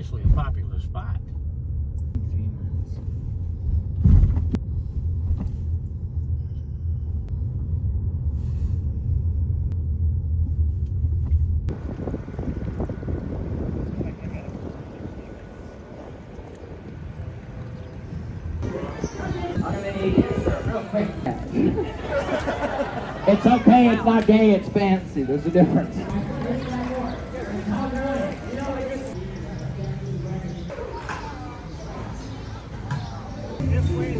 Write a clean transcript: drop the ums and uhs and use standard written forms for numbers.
obviously a popular spot. It's okay, it's not gay, it's fancy. There's a difference. This way,